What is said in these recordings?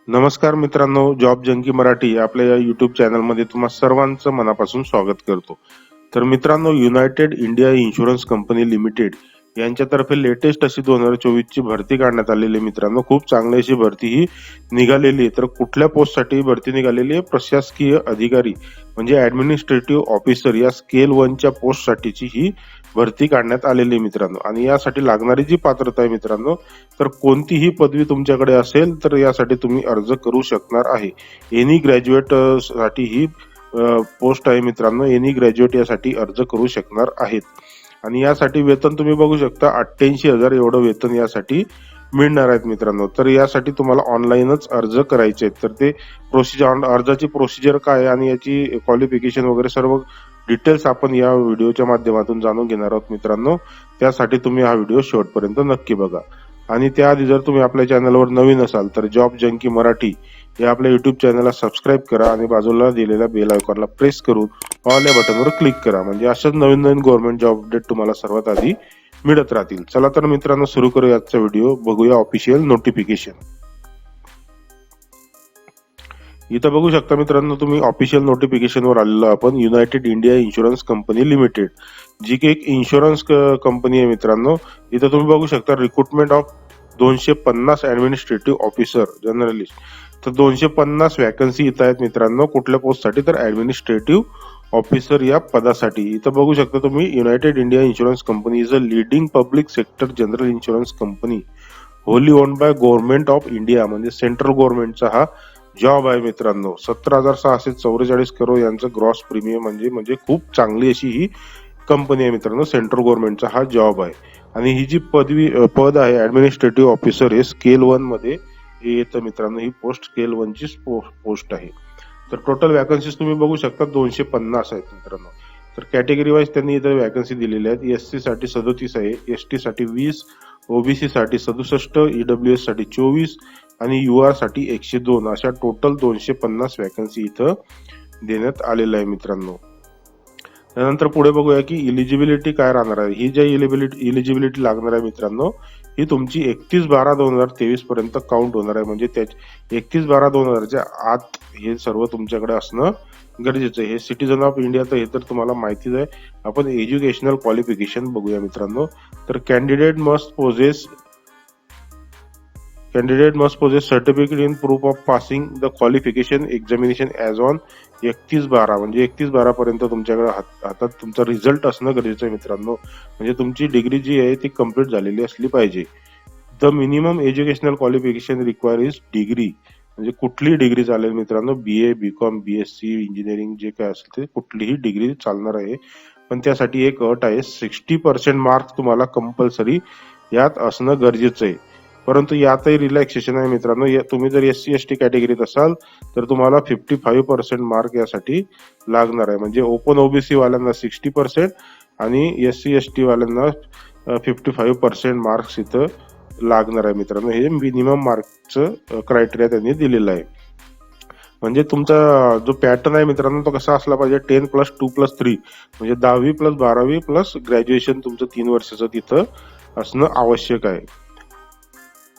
नमस्कार मित्रांनो, job junkie Marathi या आपल्या युट्यूब चॅनलमध्ये तुम्हा सर्वांचं मनापासून स्वागत करतो. तर मित्रांनो, United India insurance company limited यांच्यातर्फे लेटेस्ट अशी 2024 ची भरती काढण्यात आलेली. मित्रांनो, खूप चांगली अशी भरती ही निघालेली आहे. तर कुठल्या पोस्टसाठी भरती निघालेली आहे? प्रशासकीय अधिकारी म्हणजे ऍडमिनिस्ट्रेटिव्ह ऑफिसर या स्केल 1 च्या पोस्टसाठीची ही भरती काढण्यात आलेली मित्रांनो. आणि यासाठी लागणारी जी पात्रता आहे मित्रांनो, तर कोणतीही पदवी तुमच्याकडे असेल तर यासाठी तुम्ही अर्ज करू शकणार आहे. एनी ग्रॅज्युएट साठी ही पोस्ट आहे मित्रांनो. एनी ग्रॅज्युएट यासाठी अर्ज करू शकणार आहेत. आणि यासाठी वेतन तुम्ही बघू शकता 88,000 एवढं वेतन यासाठी मिळणार आहेत मित्रांनो. तर यासाठी तुम्हाला ऑनलाईनच अर्ज करायचे आहेत. तर ते अर्जाची प्रोसिजर काय आणि याची क्वालिफिकेशन वगैरे सर्व डिटेल्स आपण या व्हिडिओच्या माध्यमातून जाणून घेणार आहोत मित्रांनो. त्यासाठी तुम्ही हा व्हिडिओ शेवटपर्यंत नक्की बघा. आणि त्याआधी जर तुम्ही आपल्या चॅनलवर नवीन असाल तर जॉब जंकी मराठी या आपल्या युट्यूब चॅनलला सबस्क्राईब करा आणि बाजूला दिलेल्या बेल आयकॉनला प्रेस करून ऑल या बटनवर क्लिक करा, म्हणजे अशाच नवीन नवीन गव्हर्नमेंट जॉब अपडेट तुम्हाला सर्वात आधी मिळत राहतील. चला तर मित्रांनो, सुरू करूया आजचा व्हिडिओ. बघूया ऑफिशियल नोटिफिकेशन. इथं बघू शकता मित्रांनो, तुम्ही ऑफिशियल नोटिफिकेशन वर आलेलो आपण. United India insurance company limited, जी की एक इन्शुरन्स कंपनी आहे मित्रांनो. इथं तुम्ही बघू शकता recruitment of 250 administrative officer journalist. तर 250 वॅकन्सी इथं आहेत मित्रांनो. कुठल्या पोस्टसाठी? तर ऍडमिनिस्ट्रेटिव्ह ऑफिसर या पदासाठी. इथं बघू शकता तुम्ही, United India insurance company is a leading public sector general insurance company wholly owned by government of India, म्हणजे सेंट्रल गव्हर्नमेंटचा हा जॉब आहे मित्रांनो. 17,644 करोड यांचं ग्रॉस प्रीमियम, म्हणजे खूप चांगली अशी ही कंपनी आहे मित्रांनो. सेंट्रल गव्हर्नमेंटचा हा जॉब आहे. आणि ही जी पद आहे ऍडमिनिस्ट्रेटिव्ह ऑफिसर, हे स्केल 1 मध्ये येतं मित्रांनो. ही पोस्ट स्केल 1 ची पोस्ट आहे. तर टोटल वॅकन्सीज तुम्ही बघू शकता 250 आहेत मित्रांनो. तर कॅटेगरी वाईज त्यांनी इथे वॅकन्सी दिलेल्या आहेत. एससी साठी 37 आहे, एसटी साठी 20, ओबीसी साठी 67, ईडब्ल्यूएस साठी 24 आणि युआर साठी 102, अशा टोटल 250 वॅकन्सी इथं देण्यात आलेलं आहे मित्रांनो. त्यानंतर पुढे बघूया की इलिजिबिलिटी काय राहणार आहे. ही जी इलिजिबिलिटी लागणार आहे मित्रांनो, ही तुमची 31/12/2023 पर्यंत काउंट होणार आहे. म्हणजे 31/12/2000च्या आत हे सर्व तुमच्याकडे असणं गरजेचं आहे. हे सिटीजन ऑफ इंडिया, तर हे तर तुम्हाला माहितीच आहे. आपण एज्युकेशनल क्वालिफिकेशन बघूया मित्रांनो. तर candidate must possess certificate in proof of passing the qualification examination as on 31/12, म्हणजे 31/12 पर्यंत तुमच्याकडे हातात तुमचा रिझल्ट असणं गरजेचं आहे मित्रांनो. म्हणजे तुमची डिग्री जी आहे ती कम्प्लीट झालेली असली पाहिजे. The minimum educational qualification require is degree, म्हणजे कुठलीही डिग्री चालेल मित्रांनो. BA, BCom, BSc, इंजिनिअरिंग जे काय असेल ते कुठलीही डिग्री चालणार आहे. पण त्यासाठी एक अट आहे, 60% मार्क्स तुम्हाला कंपल्सरी यात असणं गरजेचं आहे. परंतु यातही रिलॅक्सेशन आहे मित्रांनो. तुम्ही जर SC ST कॅटेगरीत असाल तर तुम्हाला 55% मार्क यासाठी लागणार आहे. म्हणजे ओपन ओबीसी वाल्यांना 60% आणि SC ST वाल्यांना 55% मार्क्स इथं लागणार आहे मित्रांनो. हे मिनिमम मार्कचं क्रायटेरिया त्यांनी दिलेलं आहे. म्हणजे तुमचा जो पॅटर्न आहे मित्रांनो तो कसा असला पाहिजे, 10+2+3, म्हणजे 10वी+12वी+ ग्रॅज्युएशन तुमचं 3 वर्षाचं तिथं असणं आवश्यक आहे.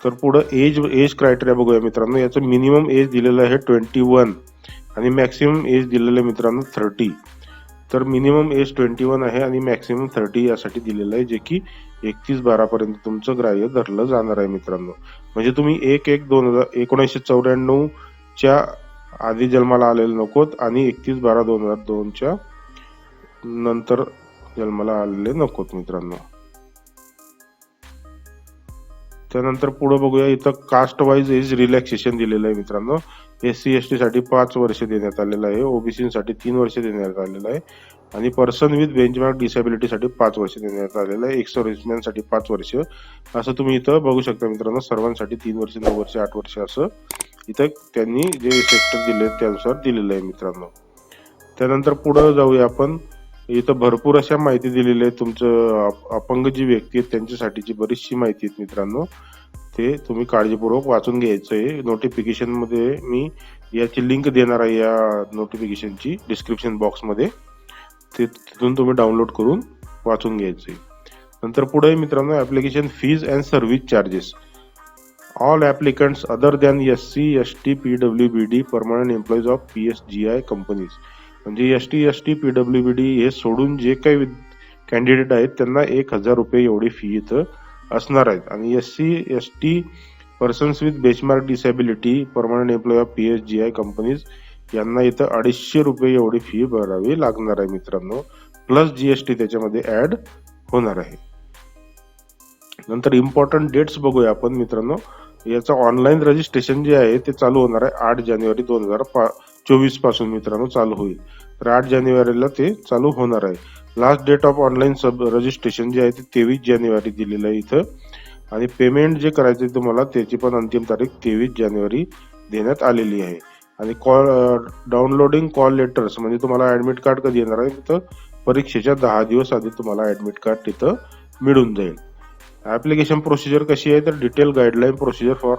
तर पुढे एज क्रायटेरिया बघूया मित्रांनो. याचं मिनिमम एज दिलेलं आहे 21 आणि मॅक्सिमम एज दिलेलं आहे मित्रांनो 30. तर मिनिमम एज 21 आहे आणि मॅक्सिमम 30 यासाठी दिलेलं आहे, जे की 31/12 पर्यंत तुमचं ग्राह्य धरलं जाणार आहे मित्रांनो. म्हणजे तुम्ही 1994च्या आधी जन्माला आलेले नकोत आणि 31/12/2002च्या नंतर जन्माला आलेले नकोत मित्रांनो. त्यानंतर पुढे बघूया, इथं कास्ट वाईज एज रिलॅक्सेशन दिलेलं आहे मित्रांनो. SC ST साठी 5 वर्ष देण्यात आलेलं आहे, ओबीसी साठी 3 वर्ष देण्यात आलेलं आहे आणि पर्सन विथ बेंचमार्क डिसेबिलिटी साठी 5 वर्ष देण्यात आलेलं आहे. एक्स सर्व्हिसमॅन साठी 5 वर्ष, असं तुम्ही इथं बघू शकता मित्रांनो. सर्वांसाठी 3 वर्ष, 9 वर्ष, 8 वर्ष असं इथं त्यांनी जे सेक्टर दिले त्यानुसार दिलेलं आहे मित्रांनो. त्यानंतर पुढे जाऊया आपण. इथं भरपूर अशा माहिती दिलेली आहे. तुमचं अपंग जी व्यक्ती आहेत त्यांच्यासाठीची बरीचशी माहिती आहे मित्रांनो. ते तुम्ही काळजीपूर्वक वाचून घ्यायचं आहे. नोटिफिकेशन मध्ये मी याची लिंक देणार आहे, या नोटिफिकेशनची डिस्क्रिप्शन बॉक्समध्ये. तिथून तुम्ही डाउनलोड करून वाचून घ्यायचं आहे. नंतर पुढे मित्रांनो, application fees and service charges. All applicants other than SC, ST, PWBD permanent employees of PSGI companies. म्हणजे ST, ST, PWBD हे सोडून जे काही कॅन्डिडेट आहेत त्यांना 1,000 रुपये एवढी फी इथं असणार आहेत. आणि SC, ST persons with benchmark disability permanent employee of PSGI companies यांना इथं 250 रुपये एवढी फी भरावी लागणार आहे मित्रांनो. प्लस GST त्याच्यामध्ये ऍड होणार आहे. नंतर इम्पॉर्टंट डेट्स बघूया आपण मित्रांनो. याचं ऑनलाईन रजिस्ट्रेशन जे आहे ते चालू होणार आहे 8 जानेवारी 2024 पासून मित्रांनो चालू होईल. तर 8 जानेवारीला ते चालू होणार आहे. Last date of online registration जे आहे ते 23 जानेवारी दिलेलं आहे इथं. आणि पेमेंट जे करायचे तुम्हाला त्याची पण अंतिम तारीख 23 जानेवारी देण्यात आलेली आहे. आणि डाउनलोडिंग कॉल लेटर्स म्हणजे तुम्हाला ऍडमिट कार्ड कधी येणार आहे तिथं परीक्षेच्या 10 दिवस आधी तुम्हाला ऍडमिट कार्ड तिथं मिळून जाईल. ऍप्लिकेशन प्रोसिजर कशी आहे तर detail guideline procedure for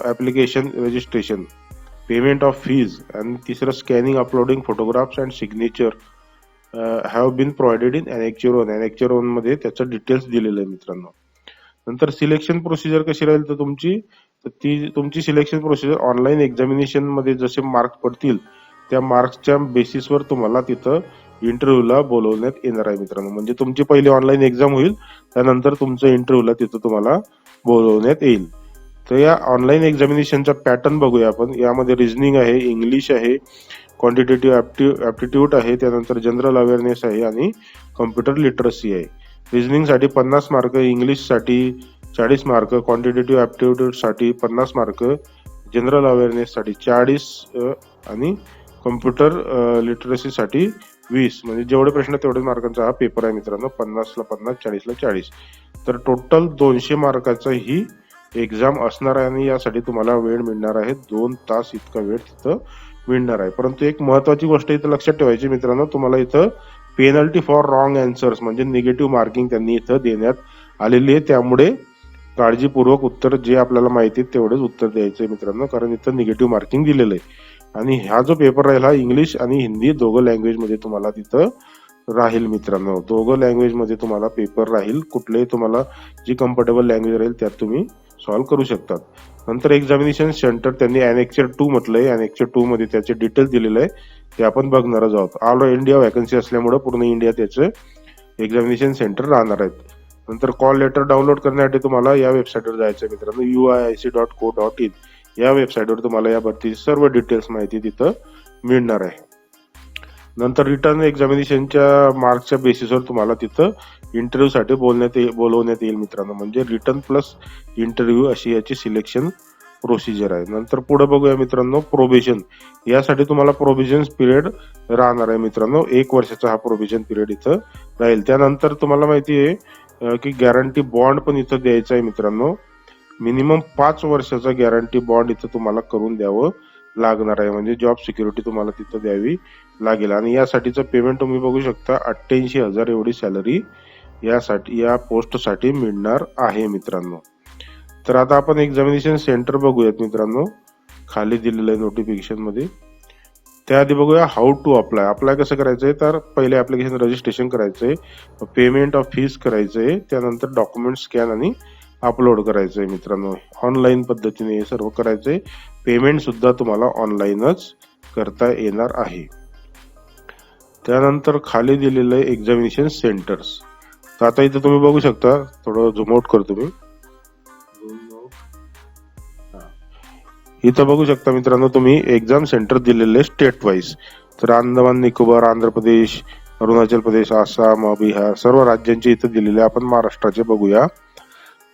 application registration, payment of fees आणि तिसरं scanning uploading photographs and signature have been provided in annexure 1. Annexure 1 मध्ये त्याचं डिटेल्स दिलेलं आहे मित्रांनो. नंतर सिलेक्शन प्रोसिजर कशी राहील तर तुमची सिलेक्शन प्रोसिजर ऑनलाईन एक्झामिनेशन मध्ये जसे मार्क्स पडतील त्या मार्क्सच्या बेसिसवर तुम्हाला तिथं इंटरव्ह्यूला बोलवण्यात येणार आहे मित्रांनो. म्हणजे तुमची पहिली ऑनलाईन एक्झाम होईल त्यानंतर तुमचं इंटरव्ह्यूला तिथं तुम्हाला बोलवण्यात येईल. तर या ऑनलाईन एक्झामिनेशनचा पॅटर्न बघूया आपण. यामध्ये रिझनिंग आहे, इंग्लिश आहे, क्वांटिटेटिव्ह ॲप्टिट्यूड आहे, त्यानंतर जनरल अवेअरनेस आहे आणि कॉम्प्युटर लिटरसी आहे. रिझनिंग साठी 50 मार्क, इंग्लिश साठी 40 मार्क, क्वांटिटेटिव्ह ॲप्टिट्यूड साठी 50 मार्क, जनरल अवेअरनेस साठी 40 आणि कॉम्प्युटर लिटरसी साठी 20. म्हणजे जेवढे प्रश्न तेवढे मार्कांचा हा पेपर आहे मित्रांनो. 50 ला 50, 40 ला 40. तर टोटल 200 मार्काचा ही एक्झाम असणार आहे आणि यासाठी तुम्हाला वेळ मिळणार आहे 2 तास इतका वेळ तिथं मिळणार आहे. परंतु एक महत्वाची गोष्ट इथं लक्षात ठेवायची मित्रांनो, तुम्हाला इथं पेनल्टी फॉर रॉंग अँसर्स म्हणजे निगेटिव्ह मार्किंग त्यांनी इथं देण्यात आलेली आहे. त्यामुळे काळजीपूर्वक उत्तर जे आपल्याला माहिती तेवढेच उत्तर द्यायचंय मित्रांनो, कारण इथं निगेटिव्ह मार्किंग दिलेलं आहे. आणि हा जो पेपर राहील हा इंग्लिश आणि हिंदी दोघं लँग्वेज मध्ये तुम्हाला तिथं राहील मित्रांनो. दोघं लँग्वेज मध्ये तुम्हाला पेपर राहील. कुठलेही तुम्हाला जी कम्फर्टेबल लँग्वेज राहील त्यात तुम्ही सॉल्व्ह करू शकतात. नंतर एक्झामिनेशन सेंटर त्यांनी ॲनेक्चर 2 म्हटलंय. ॲनेक्चर 2 मध्ये त्याचे डिटेल्स दिलेले आहे ते आपण बघणारच आहोत. ऑल इंडिया वॅकन्सी असल्यामुळे पूर्ण इंडिया त्याचे एक्झामिनेशन सेंटर राहणार आहेत. नंतर कॉल लेटर डाउनलोड करण्यासाठी तुम्हाला या वेबसाईटवर जायचं आहे मित्रांनो. uic.co.in या वेबसाईटवर तुम्हाला या भरतीची सर्व डिटेल्स माहिती तिथं मिळणार आहे. नंतर रिटर्न एक्झामिनेशनच्या मार्क्सच्या बेसिसवर तुम्हाला तिथं इंटरव्ह्यू साठी बोलवण्यात येईल मित्रांनो. म्हणजे रिटर्न प्लस इंटरव्ह्यू अशी याची सिलेक्शन प्रोसिजर आहे. नंतर पुढे बघूया मित्रांनो प्रोबेशन. यासाठी तुम्हाला प्रोबेशन पिरियड राहणार आहे मित्रांनो. 1 वर्षाचा हा प्रोबेशन पिरियड इथं राहील. त्यानंतर तुम्हाला माहिती आहे की गॅरंटी बॉन्ड पण इथं द्यायचा आहे मित्रांनो. मिनिमम 5 वर्षाचा गॅरंटी बॉन्ड इथं तुम्हाला करून द्यावं लागणार आहे. म्हणजे जॉब सिक्युरिटी तुम्हाला तिथं द्यावी लागेल. आणि यासाठीचं पेमेंट तुम्ही बघू शकता 88,000 एवढी सॅलरी यासाठी या पोस्ट साठी मिळणार आहे मित्रांनो. तर आता आपण एक्झामिनेशन सेंटर बघूयात मित्रांनो. खाली दिलेलं आहे नोटिफिकेशन मध्ये. त्याआधी बघूया हाऊ टू अप्लाय. अप्लाय कसं करायचंय तर पहिले ऍप्लिकेशन रजिस्ट्रेशन करायचंय, पेमेंट ऑफ फीस करायचंय, त्यानंतर डॉक्युमेंट स्कॅन आणि अपलोड करायचंय मित्रांनो. ऑनलाईन पद्धतीने हे सर्व करायचंय. पेमेंट सुद्धा तुम्हाला ऑनलाईनच करता येणार आहे. त्यानंतर खाली दिलेलं आहे एक्झामिनेशन सेंटर्स. तर आता इथं तुम्ही बघू शकता, थोडं झूम आउट करतो मी. इथं बघू शकता मित्रांनो तुम्ही एक्झाम सेंटर दिलेले स्टेट वाईज. तर अंदमान निकोबार, आंध्र प्रदेश, अरुणाचल प्रदेश, आसाम, बिहार सर्व राज्यांचे इथं दिलेले. आपण महाराष्ट्राचे बघूया.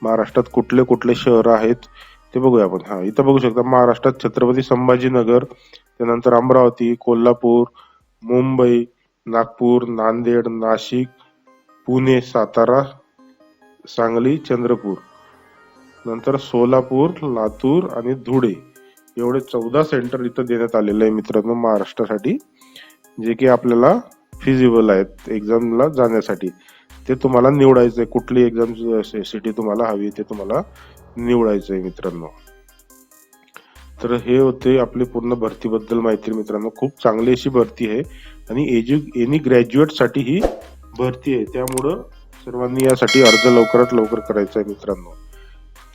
महाराष्ट्रात कुठले कुठले शहर आहेत ते बघूया आपण. इथं बघू शकता महाराष्ट्रात छत्रपती संभाजीनगर, त्यानंतर अमरावती, कोल्हापूर, मुंबई, नागपूर, नांदेड, नाशिक, पुणे, सातारा, सांगली, चंद्रपूर, नंतर सोलापूर, लातूर आणि धुळे एवढे 14 सेंटर इथं देण्यात आलेले आहे मित्रांनो महाराष्ट्रासाठी, जे की आपल्याला फिजिबल आहेत एक्झामला जाण्यासाठी. ते तुम्हाला निवडायचंय. कुठली एक्झाम सिटी तुम्हाला हवी ते तुम्हाला निवडायचंय मित्रांनो. तर हे होते आपली पूर्ण भरतीबद्दल माहिती मित्रांनो. खूप चांगली अशी भरती आहे आणि एनी ग्रॅज्युएट साठी ही भरती आहे. त्यामुळं सर्वांनी यासाठी अर्ज लवकरात लवकर करायचा आहे मित्रांनो.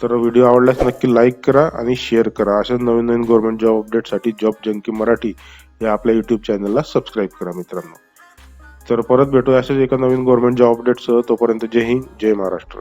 तर व्हिडिओ आवडल्यास नक्की लाईक करा आणि शेअर करा. अशाच नवीन नवीन गव्हर्नमेंट जॉब अपडेटसाठी जॉब जंकी मराठी या आपल्या युट्यूब चॅनलला सबस्क्राईब करा मित्रांनो. तर परत भेटूया अशाच एका नवीन गव्हर्नमेंट जॉब अपडेटसह. तोपर्यंत जय हिंद, जय महाराष्ट्र.